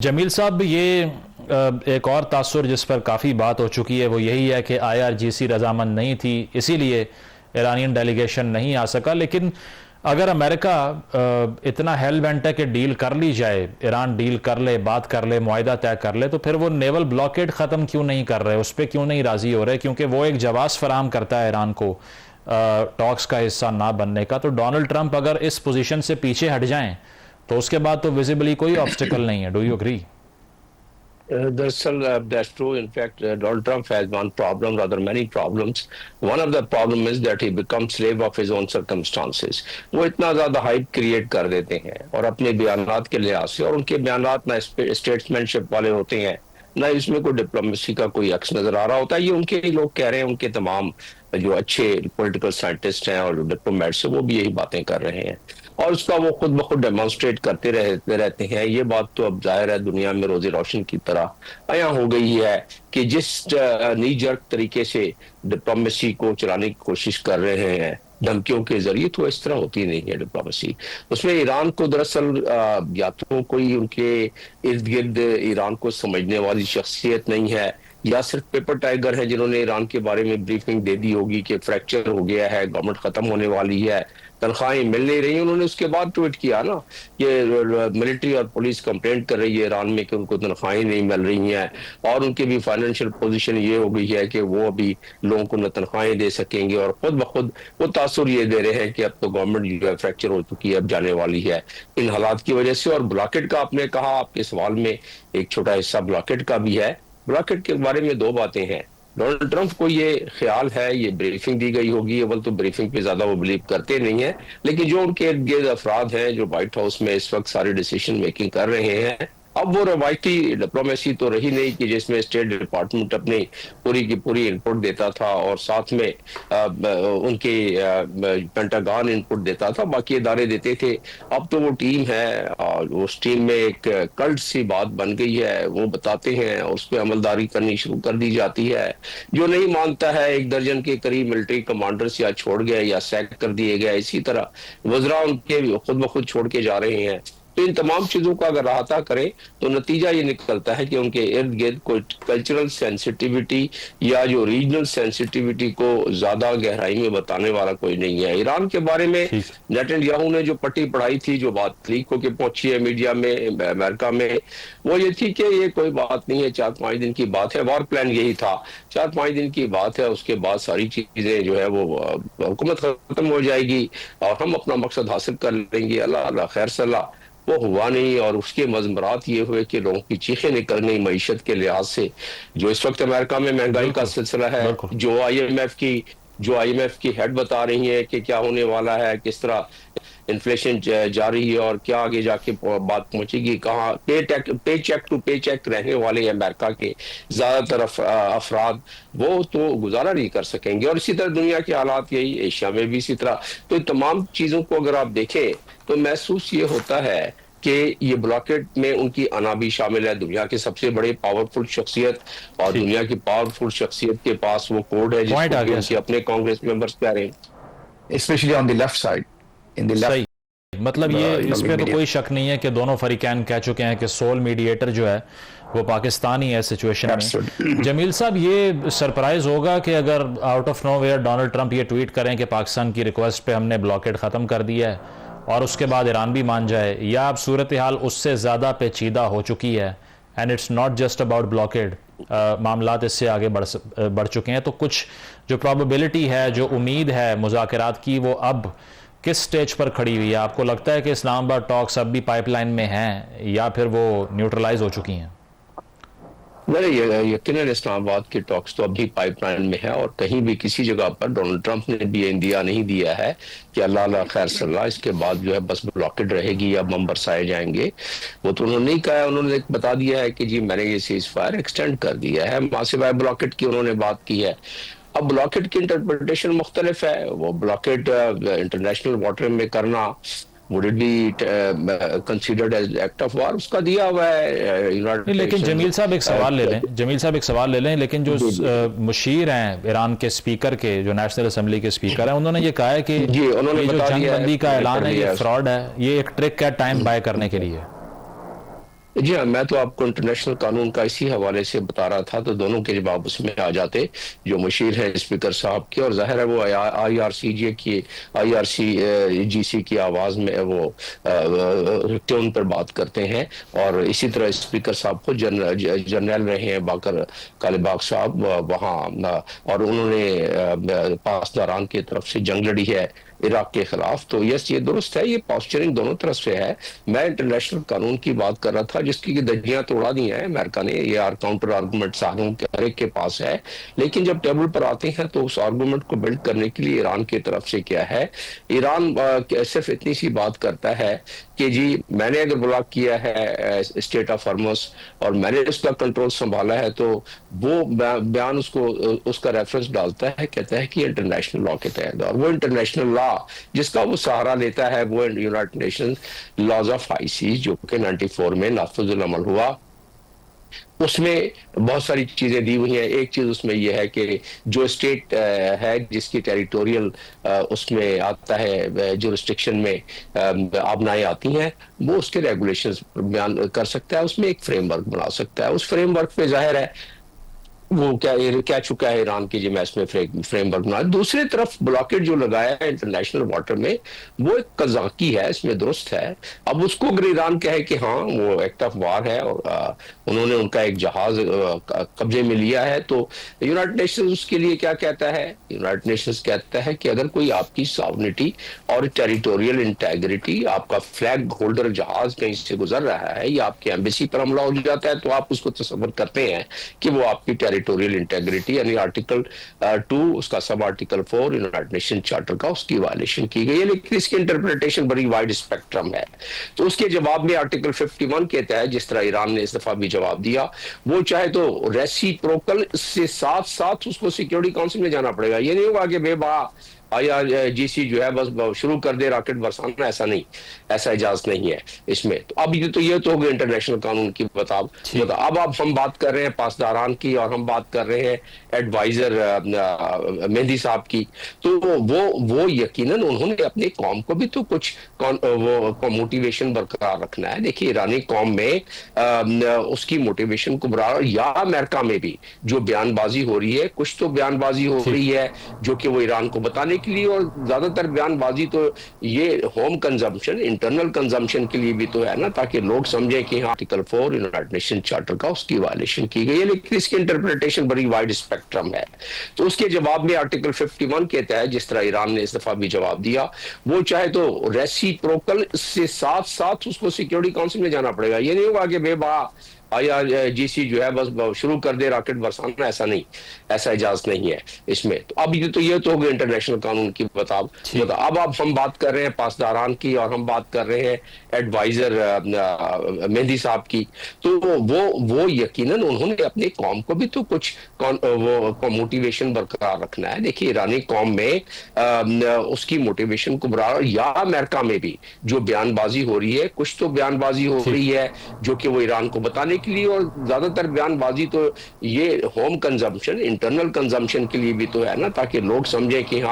जमील साहब, ये एक और तासुर जिस पर काफ़ी बात हो चुकी है वो यही है कि IRGC रजामंद नहीं थी, इसीलिए ईरानियन डेलीगेशन नहीं आ सका। लेकिन अगर अमेरिका इतना हेल बेंट है कि डील कर ली जाए, ईरान डील कर ले, बात कर ले, मुआहिदा तय कर ले, तो फिर वो नेवल ब्लॉकेड ख़त्म क्यों नहीं कर रहे, उस पर क्यों नहीं राज़ी हो रहे? क्योंकि वो एक जवाब फराम करता है ईरान को टॉक्स का हिस्सा ना बनने का। तो डोनाल्ड ट्रंप अगर इस पोजीशन से पीछे हट जाएं तो उसके बाद तो विजिबली कोई ऑब्स्टिकल नहीं है। Do you agree? दरअसल that's true. In fact, Donald Trump has one problem, rather many problems. One of the problem is that he becomes slave of his own circumstances. वो इतना ज्यादा हाइप क्रिएट कर देते हैं और अपने बयानात के लिहाज से, और उनके बयानात ना स्टेट्समैनशिप वाले होते हैं ना इसमें कोई डिप्लोमेसी का कोई अक्स नजर आ रहा होता है। ये उनके ही लोग कह रहे हैं, उनके तमाम जो अच्छे पॉलिटिकल साइंटिस्ट हैं और डिप्लोमेट्स हैं वो भी यही बातें कर रहे हैं और उसका वो खुद ब खुद डेमोन्स्ट्रेट करते रहते हैं। ये बात तो अब जाहिर है दुनिया में रोजी रोशन की तरह अया हो गई है कि जिस नी जर्क तरीके से डिप्लोमेसी को चलाने की कोशिश कर रहे हैं धमकियों के जरिए, तो इस तरह होती नहीं है डिप्लोमेसी। उसमें ईरान को दरअसल या तो कोई उनके इर्द गिर्द ईरान को समझने वाली शख्सियत नहीं है, या सिर्फ पेपर टाइगर है जिन्होंने ईरान के बारे में ब्रीफिंग दे दी होगी कि फ्रैक्चर हो गया है, गवर्नमेंट खत्म होने वाली है, तनख्वाहें मिल नहीं रही। उन्होंने उसके बाद ट्वीट किया ना, ये मिलिट्री और पुलिस कंप्लेंट कर रही है ईरान में कि उनको तनख्वाहें नहीं मिल रही हैं और उनकी भी फाइनेंशियल पोजीशन ये हो गई है कि वो अभी लोगों को न तनख्वाहें दे सकेंगे, और खुद ब खुद वो तासुर ये दे रहे हैं कि अब तो गवर्नमेंट जो है फ्रैक्चर हो चुकी है, अब जाने वाली है इन हालात की वजह से। और ब्लॉकेट का आपने कहा, आपके सवाल में एक छोटा हिस्सा ब्लॉकेट का भी है। ब्लॉकेट के बारे में दो बातें हैं। डोनाल्ड ट्रंप को ये ख्याल है, ये ब्रीफिंग दी गई होगी, अव्वल तो ब्रीफिंग पे ज्यादा वो बिलीव करते नहीं है, लेकिन जो उनके इर्द गिर्द अफराद हैं जो व्हाइट हाउस में इस वक्त सारी डिसीजन मेकिंग कर रहे हैं, अब वो रवायती डिप्लोमेसी तो रही नहीं कि जिसमें स्टेट डिपार्टमेंट अपनी पूरी की पूरी इनपुट देता था और साथ में उनके पेंटागन इनपुट देता था, बाकी इदारे देते थे। अब तो वो टीम है और उस टीम में एक कल्ट सी बात बन गई है, वो बताते हैं और उस पर अमलदारी करनी शुरू कर दी जाती है। जो नहीं मानता है, 1 दर्जन के करीब मिलिट्री कमांडर्स या छोड़ गए या सैक कर दिए गए, इसी तरह वज़रा उनके खुद ब खुद छोड़ के जा रहे हैं। तो इन तमाम चीजों का अगर अहाता करें तो नतीजा ये निकलता है कि उनके इर्द गिर्द कोई कल्चरल सेंसिटिविटी या जो रीजनल सेंसिटिविटी को ज्यादा गहराई में बताने वाला कोई नहीं है। ईरान के बारे में नेतन्याहू ने जो पट्टी पढ़ाई थी, जो बात लीक होकर पहुंची है मीडिया में अमेरिका में, वो ये थी कि ये कोई बात नहीं है, 4-5 दिन की बात है। वॉर प्लान यही था, 4-5 दिन की बात है, उसके बाद सारी चीजें जो है वो हुकूमत खत्म हो जाएगी और हम अपना मकसद हासिल कर लेंगे, अल्लाह अल्लाह खैर सलाह। वो हुआ नहीं और उसके मजमरात ये हुए कि लोगों की चीखें निकल गई मईशत के लिहाज से। जो इस वक्त अमेरिका में महंगाई का सिलसिला है, जो आईएमएफ की हेड बता रही है कि क्या होने वाला है, किस तरह इन्फ्लेशन जारी है और क्या आगे जाके बात पहुंचेगी, कहाँ पे चेक टू पे चेक रहने वाले अमेरिका के ज्यादातर अफराद वो तो गुजारा नहीं कर सकेंगे। और इसी तरह दुनिया के हालात यही, एशिया में भी इसी तरह। तो तमाम चीजों को अगर आप देखें तो महसूस ये होता है कि ये ब्लॉकेट में उनकी अना भी शामिल है। दुनिया के सबसे बड़े पावरफुल शख्सियत और दुनिया की पावरफुल शख्सियत के पास वो कोड है जिसको उनके अपने कांग्रेस मेंबर्स कह रहे हैं, specially on the left side, in the left. मतलब ये इसमें तो कोई शक नहीं है कि दोनों फरीकैन कह चुके हैं कि सोल मीडिएटर जो है वो पाकिस्तान ही है सिचुएशन में। जमील साहब, ये सरप्राइज होगा कि अगर out of nowhere Donald Trump ये ट्वीट करें कि पाकिस्तान की रिक्वेस्ट पे हमने ब्लॉकेड ख़त्म कर दिया है और उसके बाद ईरान भी मान जाए, या अब सूरत हाल उससे ज़्यादा पेचीदा हो चुकी है and it's not just about blockade, मामलात इससे आगे बढ़ चुके हैं? तो कुछ जो प्रोबेबिलिटी है, जो उम्मीद है मुज़ाकरात की, वो अब किस स्टेज पर खड़ी हुई है? आपको लगता है कि इस्लामाबाद टॉक्स अब भी पाइपलाइन में हैं या फिर वो न्यूट्रलाइज हो चुकी हैं? नहीं, यकीनन इस्लामाबाद के टॉक्स तो अभी पाइपलाइन में है और कहीं भी किसी जगह पर डोनाल्ड ट्रंप ने भी इंडिया नहीं दिया है कि अल्लाह अल्लाह खैर सल्लाह इसके बाद जो है बस ब्लॉकेड रहेगी या बम बरसाए जाएंगे। वो तो उन्होंने नहीं कहा है, उन्होंने बता दिया है कि जी मैंने ये सीज फायर एक्सटेंड कर दिया है, मासिवाय ब्लॉकेट की उन्होंने बात की है। अब ब्लॉकेट की इंटरप्रिटेशन मुख्तलिफ है। वो ब्लॉकेट इंटरनेशनल वाटर में करना, would it be considered as act of war, उसका दिया हुआ है। लेकिन जमील साहब एक सवाल ले लें, लेकिन जो मुशीर हैं ईरान के स्पीकर के, जो नेशनल असेंबली के स्पीकर हैं, उन्होंने ये कहा है कि ये जो जंग बंदी का ऐलान है ये फ्रॉड है, ये एक ट्रिक है टाइम बाय करने के लिए। जी हाँ, मैं तो आपको इंटरनेशनल कानून का इसी हवाले से बता रहा था, तो दोनों के जवाब उसमें आ जाते। जो मुशीर है स्पीकर साहब के, और जाहिर है वो आईआरसीजे की, आईआरसी जीसी की आवाज में वो ट्यून पर बात करते हैं। और इसी तरह स्पीकर साहब को जनरल रहे हैं बाकर कालीबाग साहब वहाँ, और उन्होंने पासदारान की तरफ से जंग लड़ी है इराक के खिलाफ। तो यस, ये दुरुस्त है, ये पॉस्चरिंग दोनों तरफ से है। मैं इंटरनेशनल कानून की बात कर रहा था जिसकी धज्जियां तोड़ा दी हैं अमेरिका ने। ये काउंटर आर्गूमेंट सारों के हर एक के पास है, लेकिन जब टेबल पर आते हैं तो उस आर्गूमेंट को बिल्ड करने के लिए ईरान की तरफ से क्या है। ईरान सिर्फ इतनी सी बात करता है कि जी मैंने अगर ब्लॉक किया है स्टेट ऑफ हॉर्मुज और मैंने उसका कंट्रोल संभाला है, तो वो बयान उसको उसका रेफरेंस डालता है, कहता है कि इंटरनेशनल लॉ के तहत। और वो इंटरनेशनल लॉ जिसका वो सहारा लेता है वो United Nation laws of IC, जो कि 94 में नाफिजुल अमल हुआ। उसमें बहुत सारी चीजें दी हुई हैं। एक चीज उसमें यह है कि जो स्टेट है जिसकी टेरिटोरियल उसमें आता है जुरिस्डिक्शन में आपनाएं आती हैं, वो उसके रेगुलेशंस बयान कर सकता है, उसमें एक फ्रेमवर्क बना सकता है। उस फ्रेमवर्क पे जाहिर है वो क्या चुका है ईरान की जिम्मेस में फ्रेमवर्क बना। दूसरी तरफ ब्लॉकेट जो लगाया है इंटरनेशनल वाटर में, वो एक कजाकी है, इसमें दुरुस्त है। अब उसको अगर ईरान कहे कि हाँ वो एक्ट ऑफ वार है और उन्होंने उनका एक जहाज कब्जे में लिया है, तो यूनाइटेड नेशंस उसके लिए क्या कहता है। यूनाइटेड नेशंस कहता है कि अगर कोई आपकी सॉवरेनिटी और टेरिटोरियल इंटेग्रिटी, आपका फ्लैग होल्डर जहाज कहीं से गुजर रहा है या आपके एम्बेसी पर हमला हो जाता है, तो आप उसको तसव्वुर करते हैं कि वो आपकी टेरिटोरियल इंटेग्रिटी यानी आर्टिकल 2 उसका sub article 4 United nation charter का उसकी वायलेशन की गई है। लेकिन इसकी इंटरप्रिटेशन बड़ी वाइड स्पेक्ट्रम है। तो उसके जवाब में आर्टिकल 51 कहता है, जिस तरह ईरान ने इस दफा भी जवाब दिया, वो चाहे तो रेसिप्रोकल से साथ साथ उसको सिक्योरिटी काउंसिल में जाना पड़ेगा। ये नहीं होगा कि बेबा आईआरजीसी जो है बस शुरू कर दे रॉकेट बरसाना, ऐसा नहीं, ऐसा इजाजत नहीं है इसमें। तो अब ये तो हो गई इंटरनेशनल कानून की बताब। अब हम बात कर रहे हैं पासदारान की, और हम बात कर रहे हैं एडवाइजर मेहंदी साहब की। तो वो यकीनन उन्होंने अपनी कौम को भी तो कुछ वो मोटिवेशन बरकरार रखना है। देखिए ईरानी कौम में उसकी मोटिवेशन को बरकरार, या अमेरिका में भी जो बयानबाजी हो रही है, कुछ तो बयानबाजी हो रही है जो कि वो ईरान को बताने के लिए, और ज्यादातर बयानबाजी तो ये होम कंजम्पशन, इंटरनल कंजम्पशन के लिए भी तो है ना, ताकि लोग समझें कि हाँ आर्टिकल 4 यूनाइटेड नेशन चार्टर का उसकी वायलेशन की गई है। लेकिन इसकी इंटरप्रिटेशन बड़ी वाइड स्पेक्ट्रम है। तो उसके जवाब में आर्टिकल 51 कहता है, जिस तरह ईरान ने इस दफा भी जवाब दिया, वो चाहे तो रेसिप्रोकल से साथ साथ उसको सिक्योरिटी काउंसिल में जाना पड़ेगा। ये नहीं होगा कि बेबा आईआरजीसी जो है बस शुरू कर दे रॉकेट बरसाना, ऐसा नहीं, ऐसा इजाजत नहीं है इसमें। तो अब ये तो हो गई इंटरनेशनल कानून की बताब। अब हम बात कर रहे हैं पासदारान की, और हम बात कर रहे हैं एडवाइजर मेहंदी साहब की। तो वो यकीनन उन्होंने अपनी कौम को भी तो कुछ वो मोटिवेशन बरकरार रखना है। देखिए ईरानी कौम में उसकी मोटिवेशन को बरकरार, या अमेरिका में भी जो बयानबाजी हो रही है, कुछ तो बयानबाजी हो रही है जो कि वो ईरान को बताने के लिए, और ज्यादातर बयानबाजी तो ये होम कंजम्पशन, इंटरनल कंजम्पशन के लिए भी तो है ना, ताकि लोग समझें कि हाँ